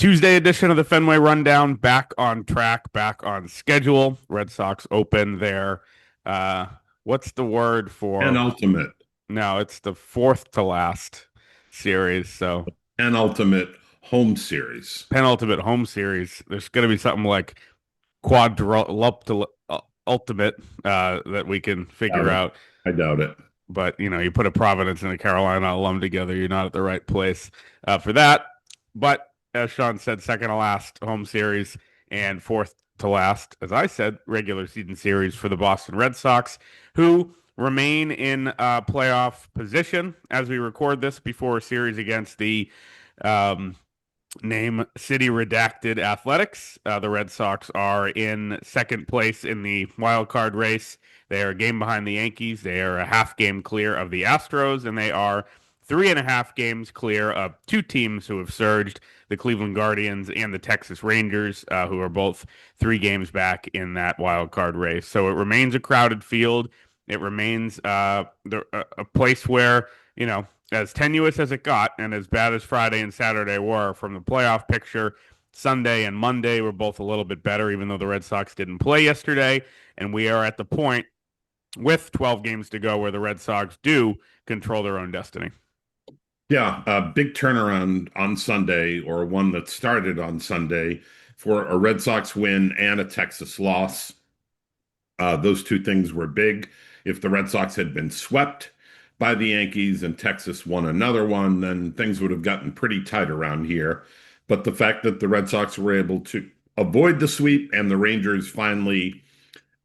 Tuesday edition of the Fenway Rundown, back on track, back on schedule. Red Sox open their, uh, what's the word for? Penultimate, No, it's the fourth to last series. So penultimate home series. penultimate home series. There's going to be something like quadruple ultimate that we can figure Doubt it. out. I doubt it. But you put a Providence and a Carolina alum together, you're not at the right place for that. But as Sean said, second to last home series and fourth to last, as I said, regular season series for the Boston Red Sox, who remain in playoff position as we record this before a series against the um, name City Redacted Athletics. The Red Sox are in second place in the wild card race. They are a game behind the Yankees. They are a half game clear of the Astros, and they are 3.5 games clear of two teams who have surged, the Cleveland Guardians and the Texas Rangers, who are both 3 games back in that wild card race. So it remains a crowded field. It remains a place where, as tenuous as it got and as bad as Friday and Saturday were from the playoff picture, Sunday and Monday were both a little bit better, even though the Red Sox didn't play yesterday. And we are at the point with 12 games to go where the Red Sox do control their own destiny. Yeah, a big turnaround on Sunday, or one that started on Sunday, for a Red Sox win and a Texas loss. Those two things were big. If the Red Sox had been swept by the Yankees and Texas won another one, then things would have gotten pretty tight around here. But the fact that the Red Sox were able to avoid the sweep and the Rangers finally,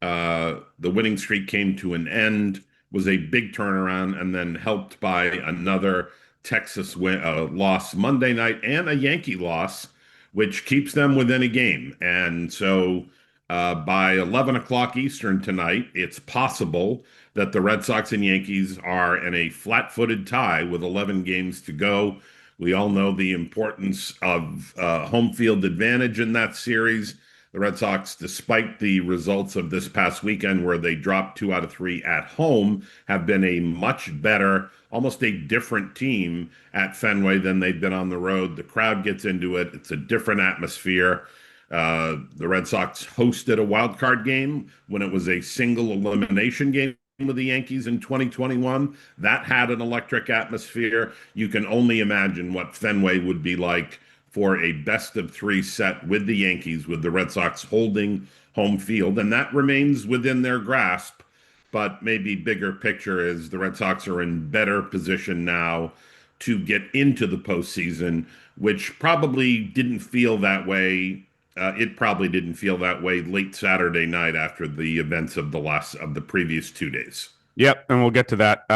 the winning streak came to an end, was a big turnaround, and then helped by another Texas loss Monday night and a Yankee loss, which keeps them within a game. And so by 11 o'clock Eastern tonight, it's possible that the Red Sox and Yankees are in a flat-footed tie with 11 games to go. We all know the importance of home field advantage in that series. The Red Sox, despite the results of this past weekend where they dropped 2 out of 3 at home, have been a much better, almost a different team at Fenway than they've been on the road. The crowd gets into it. It's a different atmosphere. The Red Sox hosted a wild card game when it was a single elimination game with the Yankees in 2021. That had an electric atmosphere. You can only imagine what Fenway would be like for a best-of-3 set with the Yankees, with the Red Sox holding home field. And that remains within their grasp. But maybe bigger picture is the Red Sox are in better position now to get into the postseason, which probably didn't feel that way. It probably didn't feel that way late Saturday night after the events of the previous 2 days. Yep, and we'll get to that.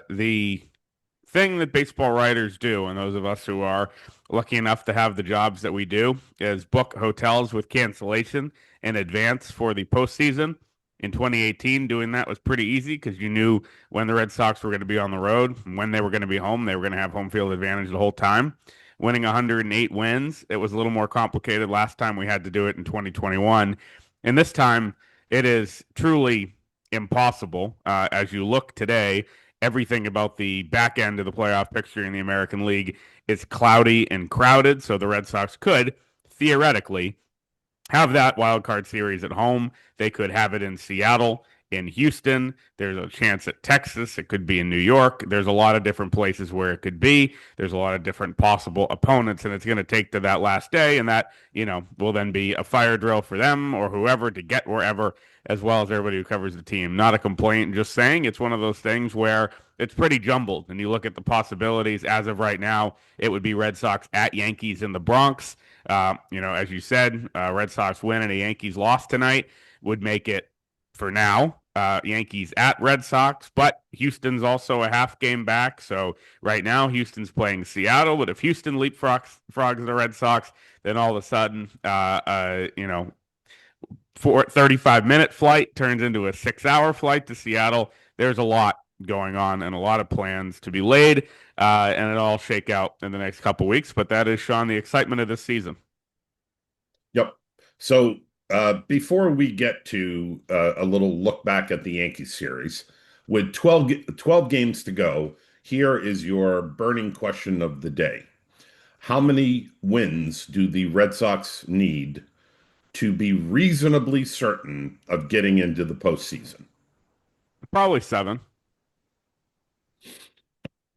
The thing that baseball writers do, and those of us who are lucky enough to have the jobs that we do, is book hotels with cancellation in advance for the postseason. In 2018, doing that was pretty easy because you knew when the Red Sox were going to be on the road, when they were going to be home, they were going to have home field advantage the whole time. Winning 108 wins, it was a little more complicated last time we had to do it in 2021. And this time, it is truly impossible. As you look today, everything about the back end of the playoff picture in the American League is cloudy and crowded. So the Red Sox could theoretically have that wild card series at home. They could have it in Seattle, in Houston. There's a chance at Texas. It could be in New York. There's a lot of different places where it could be. There's a lot of different possible opponents, and it's going to take to that last day, and that will then be a fire drill for them or whoever to get wherever, as well as everybody who covers the team. Not a complaint, just saying it's one of those things where it's pretty jumbled, and you look at the possibilities as of right now. It would be Red Sox at Yankees in the Bronx. As you said, Red Sox win and a Yankees loss tonight would make it, for now, Yankees at Red Sox, but Houston's also a half game back. So right now, Houston's playing Seattle. But if Houston leapfrogs the Red Sox, then all of a sudden, 35-minute flight turns into a 6-hour flight to Seattle. There's a lot going on and a lot of plans to be laid, and it'll all shake out in the next couple weeks. But that is, Sean, the excitement of this season. Yep. So before we get to a little look back at the Yankees series, with 12 games to go, here is your burning question of the day. How many wins do the Red Sox need to be reasonably certain of getting into the postseason? Probably 7.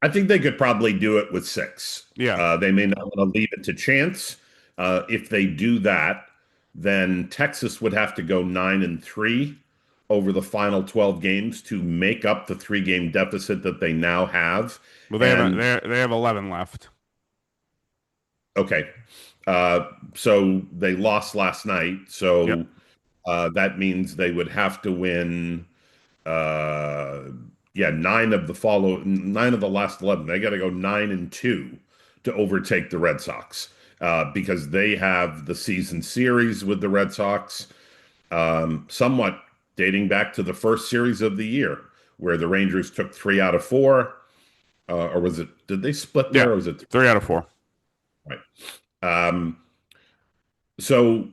I think they could probably do it with six. Yeah. They may not want to leave it to chance. If they do that, then Texas would have to go 9-3 over the final 12 games to make up the 3-game deficit that they now have. Well, And they have 11 left. okay, so they lost last night. Yep. So that means they would have to win. Uh, yeah, nine of the last 11. They got to go 9-2 to overtake the Red Sox because they have the season series with the Red Sox, somewhat dating back to the first series of the year, where the Rangers took 3 out of 4. Or was it? Did they split Yeah. there? Or was it 3 out of 4. right? Um, so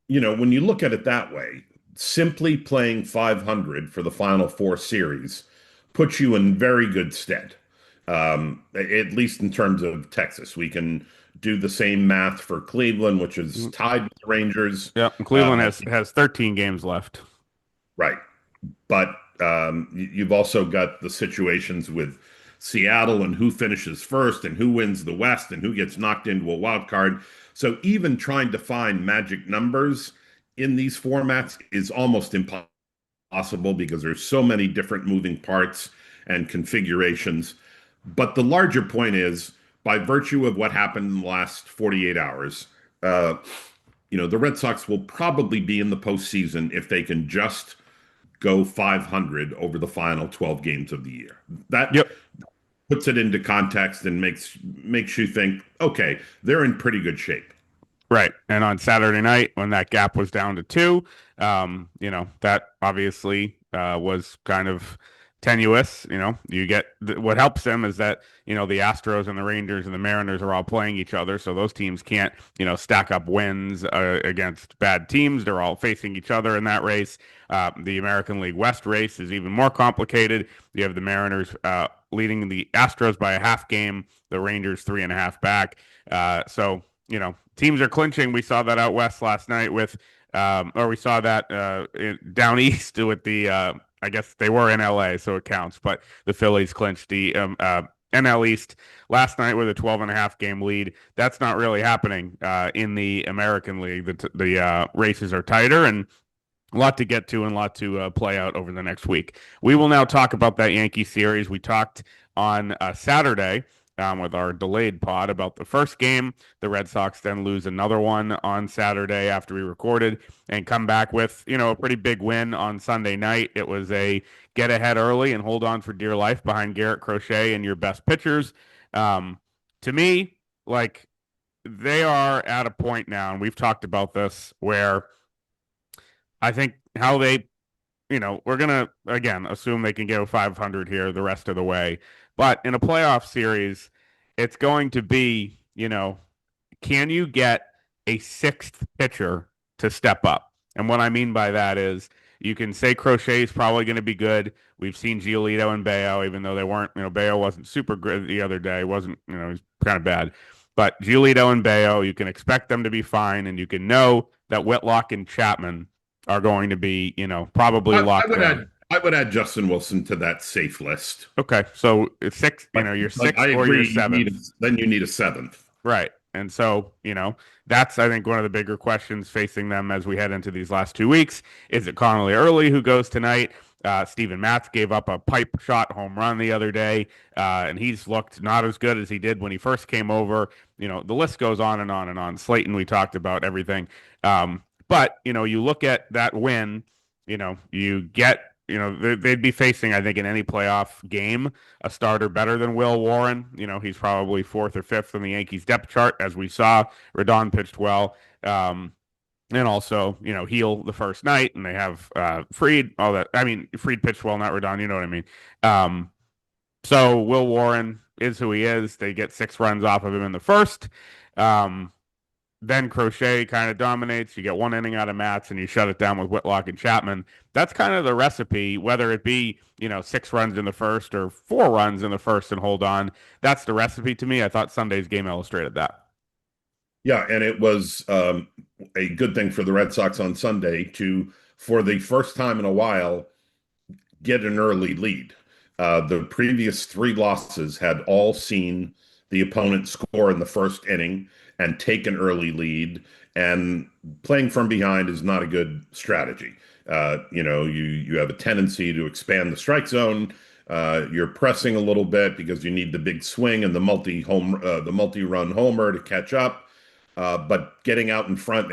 when you look at it that way, simply playing 500 for the final 4 series puts you in very good stead. At least in terms of Texas. We can do the same math for Cleveland, which is Mm, tied with the Rangers. Yep. And Um, Cleveland has 13 games left. right. But you've also got the situations with Seattle and who finishes first and who wins the West and who gets knocked into a wild card. So even trying to find magic numbers in these formats is almost impossible because there's so many different moving parts and configurations. But the larger point is, by virtue of what happened in the last 48 hours, uh, the Red Sox will probably be in the postseason if they can just go 500 over the final 12 games of the year. That Yep. puts it into context and makes you think, okay, they're in pretty good shape. Right. And on Saturday night, when that gap was down to 2, that obviously was kind of tenuous. You get what helps them is that, the Astros and the Rangers and the Mariners are all playing each other. So those teams can't, stack up wins against bad teams. They're all facing each other in that race. The American League West race is even more complicated. You have the Mariners leading the Astros by a half game, the Rangers 3.5 back. So teams are clinching. We saw that out west last night or we saw that down east with the, I guess they were in LA, so it counts, but the Phillies clinched the NL East last night with a 12.5 game lead. That's not really happening in the American League. The races are tighter and a lot to get to and a lot to play out over the next week. We will now talk about that Yankee series. We talked on Saturday with our delayed pod about the first game. The Red Sox then lose another one on Saturday after we recorded and come back with, a pretty big win on Sunday night. It was a get ahead early and hold on for dear life behind Garrett Crochet and your best pitchers. To me, like they are at a point now, and we've talked about this, where I think how they, we're going to, again, assume they can go 500 here the rest of the way. But in a playoff series, it's going to be, can you get a sixth pitcher to step up? And what I mean by that is you can say Crochet is probably going to be good. We've seen Giolito and Bayo, even though they weren't, Bayo wasn't super good the other day. Wasn't, he was kind of bad. But Giolito and Bayo, you can expect them to be fine, and you can know that Whitlock and Chapman are going to be, probably I locked would in. add Justin Wilson to that safe list. Okay, so it's six, But, your but sixth I or your agree, seventh. then you need a seventh. Right. And so, that's, I think, one of the bigger questions facing them as we head into these last 2 weeks. Is it Connelly early who goes tonight? Steven Matz gave up a pipe shot home run the other day, and he's looked not as good as he did when he first came over. The list goes on and on and on. Slayton, we talked about everything. But, you look at that win, you get, they'd be facing, I think, in any playoff game, a starter better than Will Warren. He's probably fourth or fifth on the Yankees depth chart, as we saw. Rodon pitched well. And also, Heel the first night, and they have Fried, all that. I mean, Fried pitched well, not Rodon, you know what I mean? So Will Warren is who he is. They get 6 runs off of him in the first. Um, then Crochet kind of dominates. You get one inning out of Matz, and you shut it down with Whitlock and Chapman. That's kind of the recipe, whether it be, 6 runs in the first or 4 runs in the first and hold on. That's the recipe to me. I thought Sunday's game illustrated that. Yeah, and it was a good thing for the Red Sox on Sunday to, for the first time in a while, get an early lead. The previous three losses had all seen the opponent score in the first inning and take an early lead. And playing from behind is not a good strategy. You have a tendency to expand the strike zone. You're pressing a little bit because you need the big swing and the multi-run homer to catch up. But getting out in front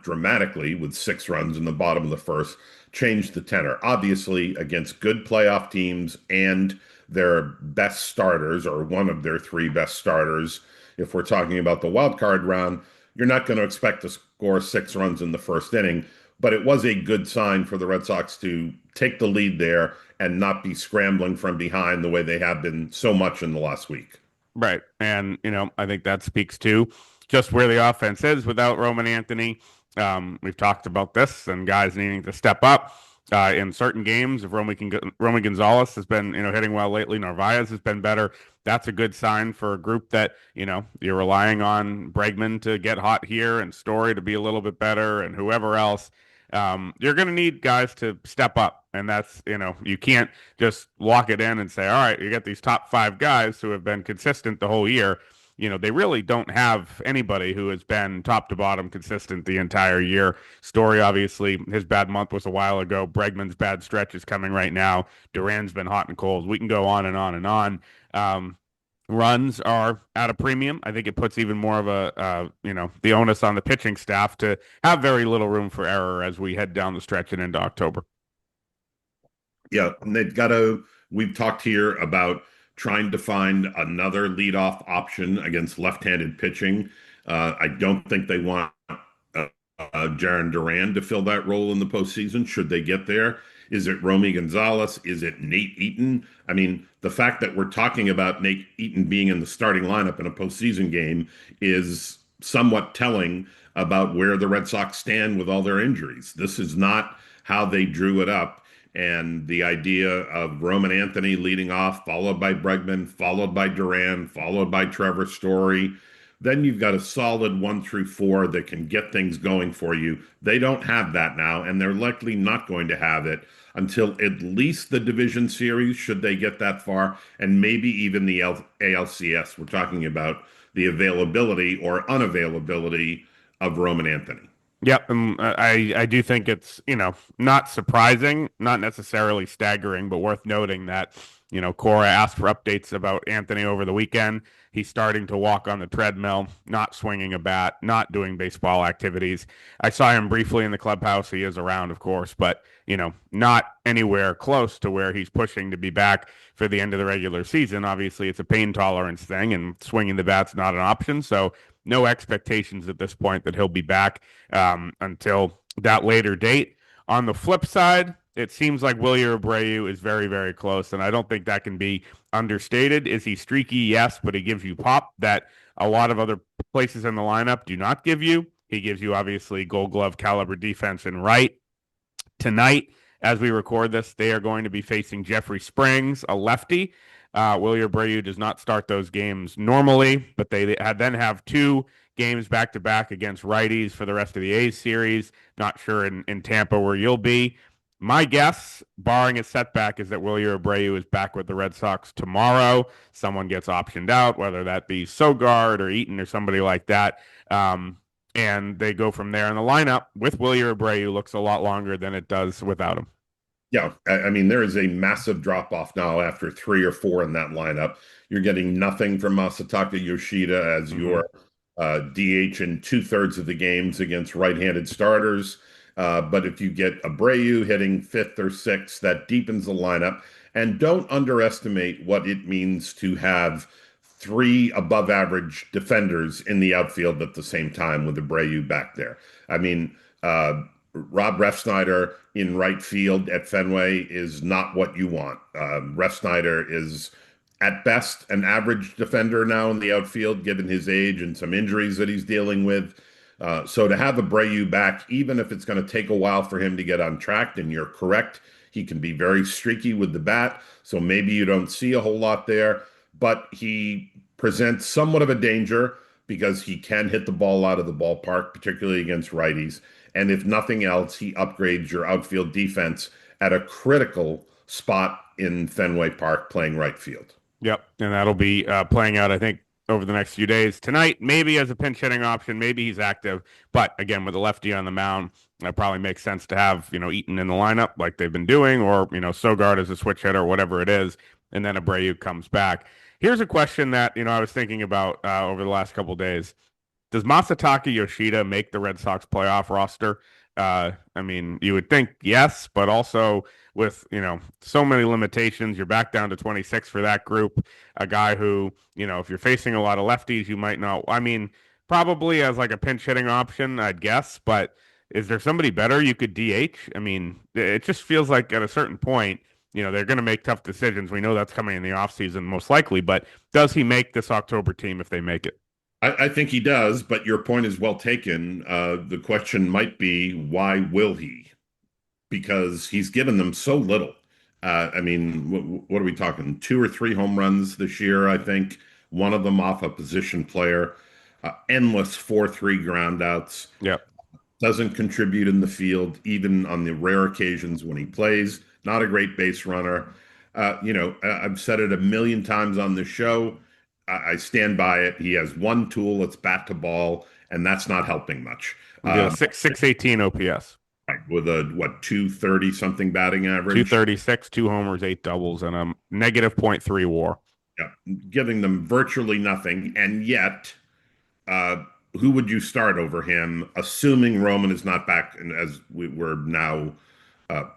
dramatically with 6 runs in the bottom of the first changed the tenor. Obviously, against good playoff teams and their best starters, or one of their three best starters, if we're talking about the wild card round, you're not going to expect to score 6 runs in the first inning. But it was a good sign for the Red Sox to take the lead there and not be scrambling from behind the way they have been so much in the last week. Right. And, I think that speaks to just where the offense is without Roman Anthony. We've talked about this and guys needing to step up in certain games. If Roman Gonzalez has been, hitting well lately, Narvaez has been better. That's a good sign for a group that, you're relying on Bregman to get hot here and Story to be a little bit better and whoever else. You're going to need guys to step up. And that's, you can't just lock it in and say, all right, you get these top 5 guys who have been consistent the whole year. They really don't have anybody who has been top to bottom consistent the entire year. Story, obviously, his bad month was a while ago. Bregman's bad stretch is coming right now. Duran's been hot and cold. We can go on and on and on. Runs are at a premium. I think it puts even more of the onus on the pitching staff to have very little room for error as we head down the stretch and into October. Yeah, and we've talked here about trying to find another leadoff option against left-handed pitching. I don't think they want Jaron Duran to fill that role in the postseason, should they get there. Is it Romy Gonzalez? Is it Nate Eaton? I mean, the fact that we're talking about Nate Eaton being in the starting lineup in a postseason game is somewhat telling about where the Red Sox stand with all their injuries. This is not how they drew it up. And the idea of Roman Anthony leading off, followed by Bregman, followed by Duran, followed by Trevor Story, then you've got a solid 1 through 4 that can get things going for you. They don't have that now, and they're likely not going to have it until at least the division series, should they get that far, and maybe even the ALCS. We're talking about the availability or unavailability of Roman Anthony. Yep, and I do think it's, not surprising, not necessarily staggering, but worth noting that, Cora asked for updates about Anthony over the weekend. He's starting to walk on the treadmill, not swinging a bat, not doing baseball activities. I saw him briefly in the clubhouse. He is around, of course, but, not anywhere close to where he's pushing to be back for the end of the regular season. Obviously, it's a pain tolerance thing, and swinging the bat's not an option. So no expectations at this point that he'll be back until that later date. On the flip side, it seems like Willie Abreu is very, very close, and I don't think that can be understated. Is he streaky? Yes, but he gives you pop that a lot of other places in the lineup do not give you. He gives you, obviously, Gold Glove caliber defense and right. Tonight, as we record this, they are going to be facing Jeffrey Springs, a lefty. Willie Abreu does not start those games normally, but they then have 2 games back to back against righties for the rest of the A's series. Not sure in Tampa where you'll be. My guess, barring a setback, is that Willie Abreu is back with the Red Sox tomorrow. Someone gets optioned out, whether that be Sogard or Eaton or somebody like that. And they go from there. And the lineup with Willie Abreu looks a lot longer than it does without him. Yeah, I mean, there is a massive drop off now after 3 or 4 in that lineup. You're getting nothing from Masataka Yoshida as your DH in 2/3 of the games against right-handed starters. But if you get Abreu hitting 5th or 6th, that deepens the lineup. And don't underestimate what it means to have 3 above average defenders in the outfield at the same time with Abreu back there. I mean, Rob Refsnyder in right field at Fenway is not what you want. Refsnyder is at best an average defender now in the outfield, given his age and some injuries that he's dealing with. So to have Abreu back, even if it's going to take a while for him to get on track, and you're correct, he can be very streaky with the bat. So maybe you don't see a whole lot there, but he presents somewhat of a danger because he can hit the ball out of the ballpark, particularly against righties. And if nothing else, he upgrades your outfield defense at a critical spot in Fenway Park playing right field. Yep, and that'll be playing out, I think, over the next few days. Tonight, maybe as a pinch hitting option, maybe he's active, but again, with a lefty on the mound, it probably makes sense to have Eaton in the lineup like they've been doing, or Sogard as a switch hitter, whatever it is, and then Abreu comes back. Here's a question that I was thinking about over the last couple of days. Does Masataka Yoshida make the Red Sox playoff roster? I mean, you would think yes, but also with so many limitations, you're back down to 26 for that group. A guy who if you're facing a lot of lefties, you might not. I mean, probably as like a pinch hitting option, I'd guess. But is there somebody better you could DH? I mean, it just feels like at a certain point, they're going to make tough decisions. We know that's coming in the offseason most likely, but does he make this October team if they make it? I think he does, but your point is well taken. The question might be, why will he? Because he's given them so little. I mean, what are we talking? Two or three home runs this year, I think. One of them off a position player. Endless 4-3 groundouts. Yep. Doesn't contribute in the field, even on the rare occasions when he plays. Not a great base runner. I've said it a million times on the show. I stand by it. He has one tool, it's bat to ball, and that's not helping much. Yeah, 618 OPS. Right, with a 230 something batting average. 236, two homers, eight doubles, and a negative .3 WAR. Yeah, giving them virtually nothing, and yet, who would you start over him, assuming Roman is not back, and as we're now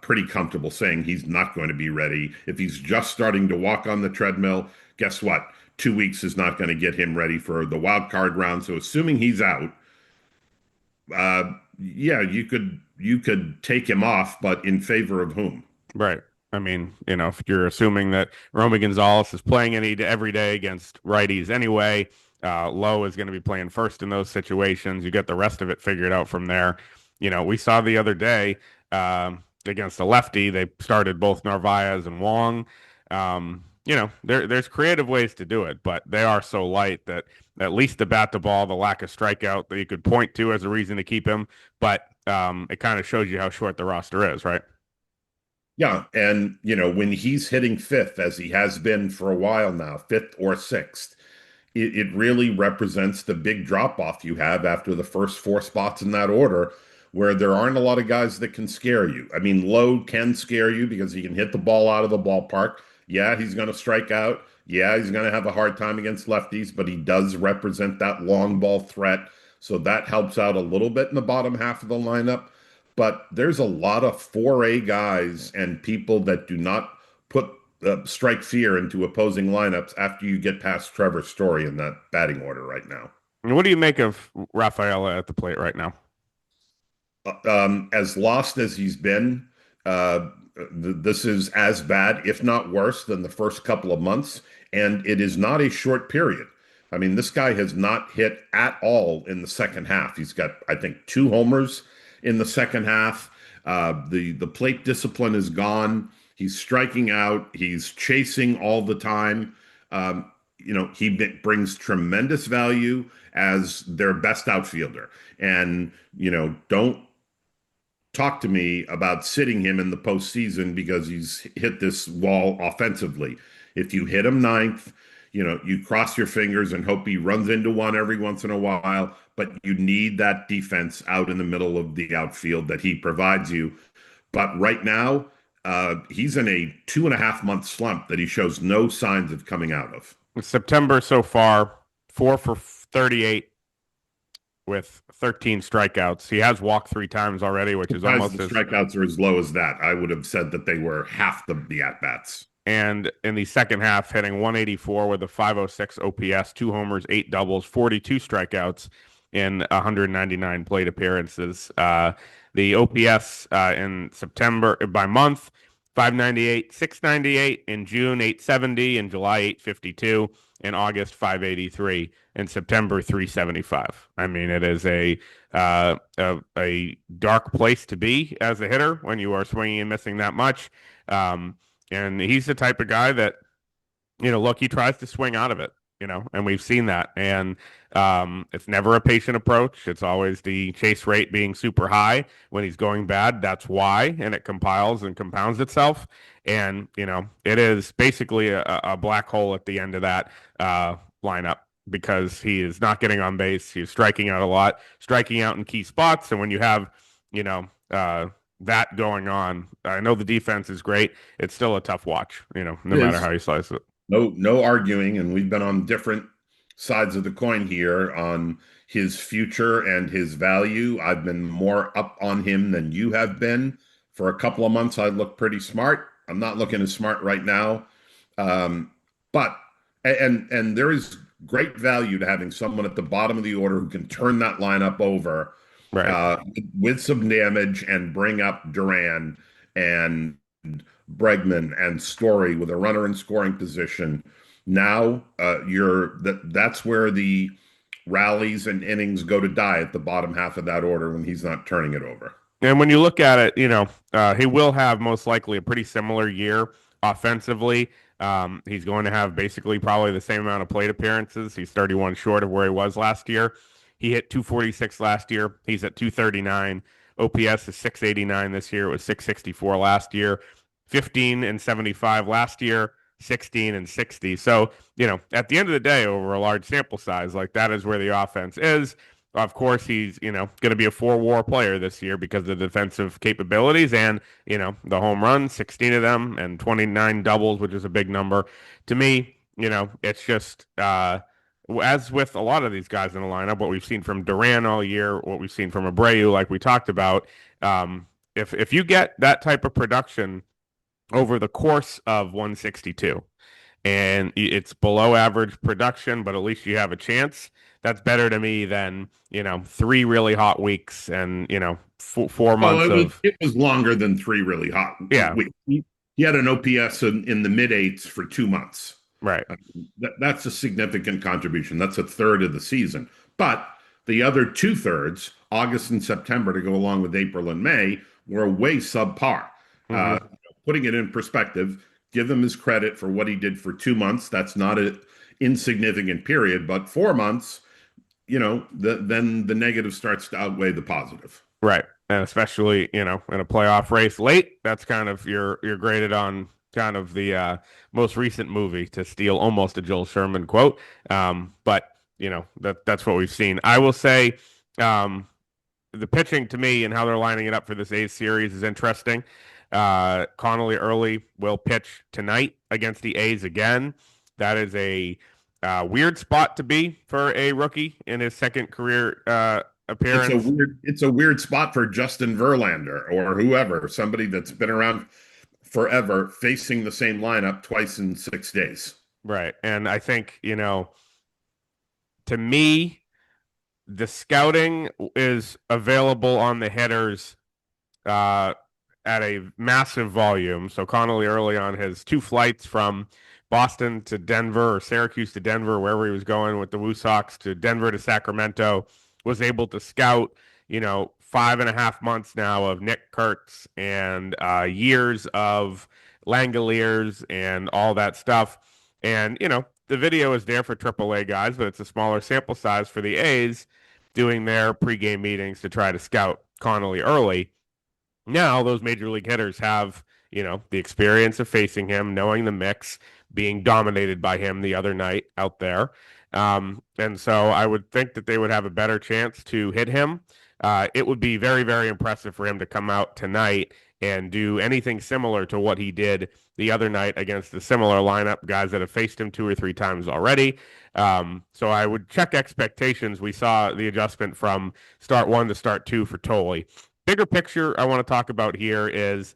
pretty comfortable saying he's not going to be ready. If he's just starting to walk on the treadmill, guess what? 2 weeks is not going to get him ready for the wild card round. So assuming he's out, yeah, you could take him off, but in favor of whom? Right. I mean, if you're assuming that Romy Gonzalez is playing every day against righties anyway, Lowe is going to be playing first in those situations. You get the rest of it figured out from there. We saw the other day against a lefty, they started both Narvaez and Wong. There's creative ways to do it, but they are so light that at least the bat to ball, the lack of strikeout that you could point to as a reason to keep him. But it kind of shows you how short the roster is, right? Yeah, and when he's hitting fifth, as he has been for a while now, fifth or sixth, it really represents the big drop off you have after the first four spots in that order, where there aren't a lot of guys that can scare you. I mean, Lowe can scare you because he can hit the ball out of the ballpark. Yeah, he's going to strike out. Yeah, he's going to have a hard time against lefties, but he does represent that long ball threat. So that helps out a little bit in the bottom half of the lineup. But there's a lot of 4A guys and people that do not put strike fear into opposing lineups after you get past Trevor Story in that batting order right now. And what do you make of Rafaela at the plate right now? As lost as he's been, this is as bad, if not worse, than the first couple of months. And it is not a short period. I mean, this guy has not hit at all in the second half. He's got, I think, 2 homers in the second half. The plate discipline is gone. He's striking out. He's chasing all the time. He brings tremendous value as their best outfielder. And, don't talk to me about sitting him in the postseason because he's hit this wall offensively. If you hit him ninth, you cross your fingers and hope he runs into one every once in a while, but you need that defense out in the middle of the outfield that he provides you. But right now, he's in a 2.5 month slump that he shows no signs of coming out of. September so far, 4 for 38 with 13 strikeouts. He has walked 3 times already, which is almost the strikeouts are as low as that. I would have said that they were half the at-bats. And in the second half, hitting 184 with a 506 OPS, 2 homers, 8 doubles, 42 strikeouts in 199 plate appearances. The OPS in September by month 598, 698, in June 870, in July 852, in August 583, in September 375. I mean, it is a dark place to be as a hitter when you are swinging and missing that much. Um, and he's the type of guy that, look, he tries to swing out of it, and we've seen that. And it's never a patient approach. It's always the chase rate being super high when he's going bad. That's why, and it compiles and compounds itself. And, it is basically a black hole at the end of that lineup because he is not getting on base. He's striking out a lot, striking out in key spots. And when you have, that going on, I know the defense is great. It's still a tough watch, no It matter is. how you slice it. No arguing, and we've been on different sides of the coin here on his future and his value. I've been more up on him than you have been. For a couple of months, I looked pretty smart. I'm not looking as smart right now. Um, but and there is great value to having someone at the bottom of the order who can turn that lineup over Right. uh, with some damage and bring up Duran and Bregman and Story with a runner in scoring position. Now that's where the rallies and innings go to die at the bottom half of that order when he's not turning it over. And when you look at it, he will have most likely a pretty similar year offensively. He's going to have basically probably the same amount of plate appearances. He's 31 short of where he was last year. He hit 246 last year. He's at 239. OPS is 689 this year. It was 664 last year. 15 and 75 last year. 16 and 60. So, at the end of the day, over a large sample size, like that is where the offense is. Of course, he's, going to be a four-WAR player this year because of the defensive capabilities and, the home runs, 16 of them, and 29 doubles, which is a big number. To me, it's just, as with a lot of these guys in the lineup, what we've seen from Duran all year, what we've seen from Abreu, like we talked about, if you get that type of production over the course of 162, and it's below average production, but at least you have a chance. That's better to me than, three really hot weeks and, 4 months Well, of, it was longer than three really hot yeah, weeks. He had an OPS in the mid eights for 2 months. right. That's a significant contribution. That's a third of the season. But the other two thirds, August and September, to go along with April and May, were way subpar. Hmm. Uh, Putting it in perspective, give him his credit for what he did for 2 months. That's not an insignificant period, but 4 months, then the negative starts to outweigh the positive. Right. And especially, in a playoff race late, that's kind of you're graded on kind of the most recent movie to steal almost a Joel Sherman quote. But that's what we've seen. I will say, the pitching to me and how they're lining it up for this A's series is interesting. Connelly early will pitch tonight against the A's again. That is a weird spot to be for a rookie in his second career appearance. It's a weird spot for Justin Verlander or whoever, somebody that's been around forever, facing the same lineup twice in 6 days. Right. And I think, to me, the scouting is available on the hitters uh, at a massive volume. So Connelly early on his two flights from Boston to Denver or Syracuse to Denver, wherever he was going with the Woo Sox, to Denver to Sacramento, was able to scout, 5.5 months now of Nick Kurtz and years of Langoliers and all that stuff. And, the video is there for AAA guys, but it's a smaller sample size for the A's doing their pregame meetings to try to scout Connelly early. Now those major league hitters have, the experience of facing him, knowing the mix, being dominated by him the other night out there. And so I would think that they would have a better chance to hit him. It would be very, very impressive for him to come out tonight and do anything similar to what he did the other night against the similar lineup, guys that have faced him 2 or 3 times already. So I would check expectations. We saw the adjustment from start one to start two for Tolle. Bigger picture I want to talk about here is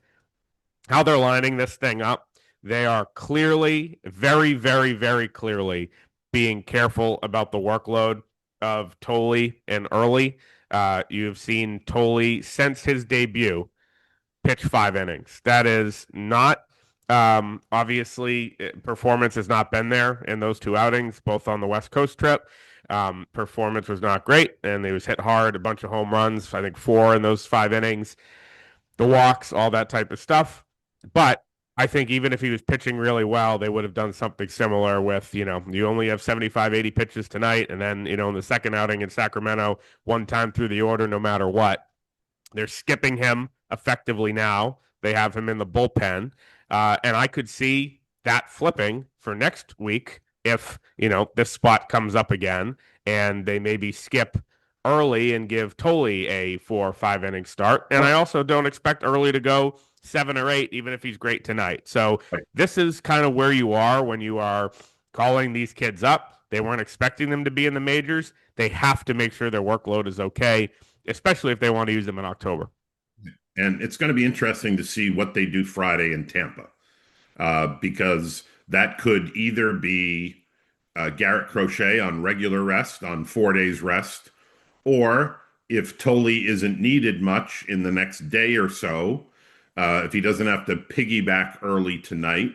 how they're lining this thing up. They are clearly, very, very, very clearly being careful about the workload of Tolle and early. You've seen Tolle since his debut pitch 5 innings. That is not obviously performance has not been there in those two outings, both on the West Coast trip. Performance was not great, and he was hit hard, a bunch of home runs, I think four in those 5 innings, the walks, all that type of stuff. But I think even if he was pitching really well, they would have done something similar with, you only have 75, 80 pitches tonight. And then, in the second outing in Sacramento, one time through the order, no matter what. They're skipping him effectively now. They have him in the bullpen. And I could see that flipping for next week if, this spot comes up again and they maybe skip early and give Tolle a 4 or 5 inning start. And I also don't expect early to go 7 or 8, even if he's great tonight. So this is kind of where you are when you are calling these kids up. They weren't expecting them to be in the majors. They have to make sure their workload is okay, especially if they want to use them in October. And it's going to be interesting to see what they do Friday in Tampa, because that could either be Garrett Crochet on regular rest, on 4 days rest, or if Tolle isn't needed much in the next day or so, if he doesn't have to piggyback early tonight,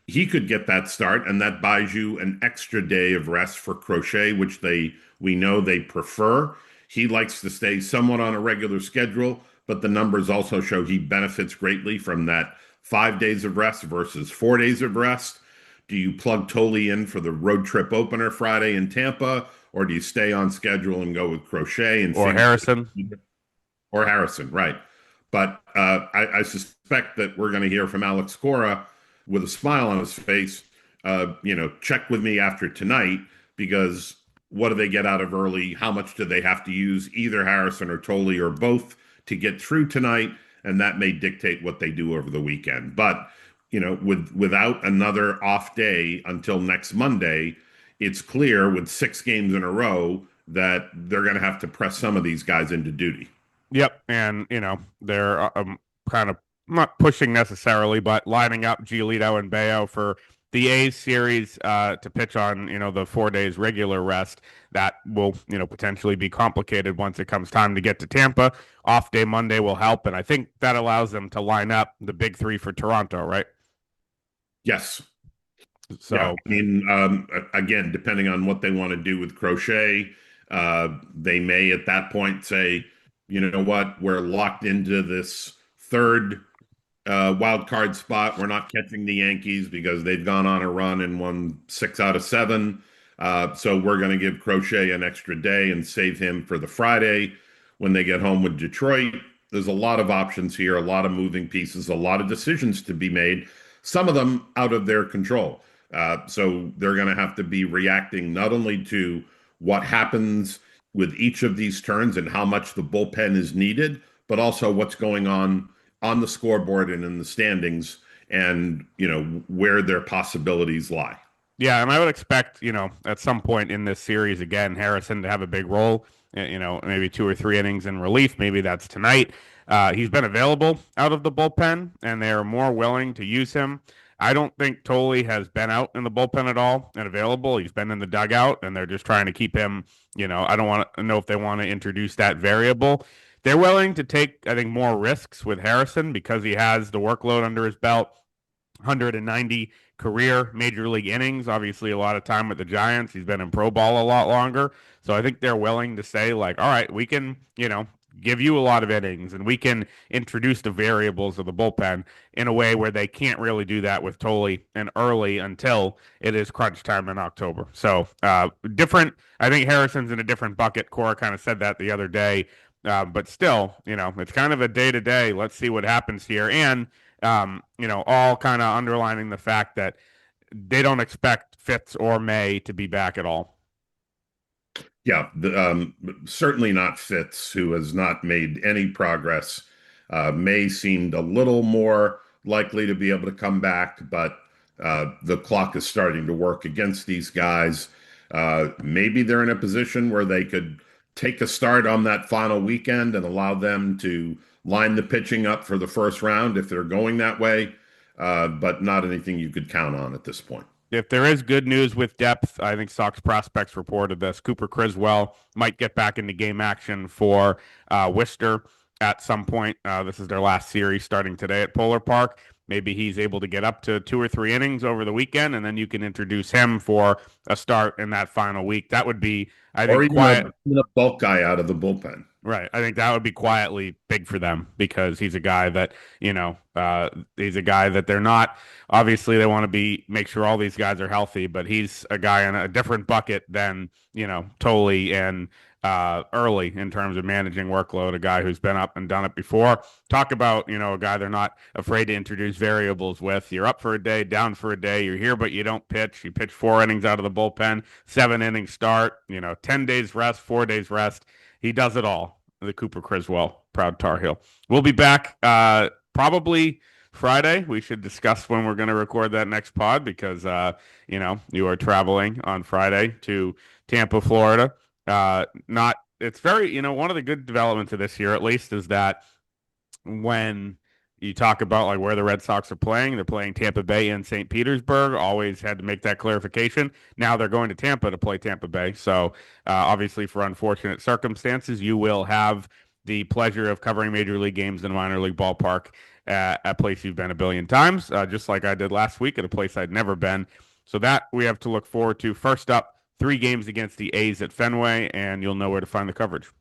he could get that start, and that buys you an extra day of rest for Crochet, which we know they prefer. He likes to stay somewhat on a regular schedule, but the numbers also show he benefits greatly from that 5 days of rest versus 4 days of rest. Do you plug Tolle in for the road trip opener Friday in Tampa, or do you stay on schedule and go with Crochet and or Harrison? Or Harrison, right. But I suspect that we're going to hear from Alex Cora with a smile on his face, check with me after tonight, because what do they get out of early? How much do they have to use either Harrison or Tolle or both to get through tonight? And that may dictate what they do over the weekend. But, without another off day until next Monday, it's clear with 6 games in a row that they're going to have to press some of these guys into duty. Yep. And, they're kind of not pushing necessarily, but lining up Giolito and Bayo for the A's series to pitch on, the 4 days regular rest. That will, potentially be complicated once it comes time to get to Tampa. Off day Monday will help, and I think that allows them to line up the big three for Toronto, right? Yes. So, yeah, I mean, again, depending on what they want to do with Crochet, they may at that point say, you know what, we're locked into this third wild card spot. We're not catching the Yankees because they've gone on a run and won 6 out of 7. So we're going to give Crochet an extra day and save him for the Friday when they get home with Detroit. There's a lot of options here, a lot of moving pieces, a lot of decisions to be made, some of them out of their control. So they're going to have to be reacting not only to what happens with each of these turns and how much the bullpen is needed, but also what's going on the scoreboard and in the standings, and where their possibilities lie. Yeah, and I would expect, at some point in this series again, Harrison to have a big role, maybe 2 or 3 innings in relief. Maybe that's tonight. He's been available out of the bullpen, and they are more willing to use him. I don't think Tolle has been out in the bullpen at all and available. He's been in the dugout, and they're just trying to keep him, I don't want to know if they want to introduce that variable. They're willing to take, I think, more risks with Harrison because he has the workload under his belt. 190 career major league innings, obviously a lot of time with the Giants. He's been in pro ball a lot longer. So I think they're willing to say, like, all right, we can, give you a lot of innings and we can introduce the variables of the bullpen in a way where they can't really do that with Tolle and early until it is crunch time in October. So different. I think Harrison's in a different bucket. Cora kind of said that the other day. But still, it's kind of a day to day. Let's see what happens here. And, all kind of underlining the fact that they don't expect Fitz or May to be back at all. Yeah, certainly not Fitz, who has not made any progress. May seemed a little more likely to be able to come back, but the clock is starting to work against these guys. Maybe they're in a position where they could take a start on that final weekend and allow them to line the pitching up for the first round if they're going that way, but not anything you could count on at this point. If there is good news with depth, I think Sox Prospects reported this. Cooper Criswell might get back into game action for Worcester. at some point. This is their last series starting today at Polar Park. Maybe he's able to get up to 2 or 3 innings over the weekend, and then you can introduce him for a start in that final week. That would be, I Or think, quiet. even a bulk guy out of the bullpen. Right. I think that would be quietly big for them because he's a guy that, he's a guy that they're not, obviously they want to make sure all these guys are healthy, but he's a guy in a different bucket than, Tolle and early in terms of managing workload, a guy who's been up and done it before. Talk about, a guy they're not afraid to introduce variables with. You're up for a day, down for a day. You're here, but you don't pitch. You pitch 4 innings out of the bullpen, 7 inning start, 10 days rest, 4 days rest. He does it all. The Cooper Criswell, proud Tar Heel. We'll be back probably Friday. We should discuss when we're going to record that next pod because, you are traveling on Friday to Tampa, Florida. Not, it's very, one of the good developments of this year, at least, is that when you talk about like where the Red Sox are playing, they're playing Tampa Bay and St. Petersburg. Always had to make that clarification. Now they're going to Tampa to play Tampa Bay. So obviously, for unfortunate circumstances, you will have the pleasure of covering major league games in a minor league ballpark at a place you've been a billion times, just like I did last week at a place I'd never been. So that we have to look forward to. First up, 3 games against the A's at Fenway, and you'll know where to find the coverage.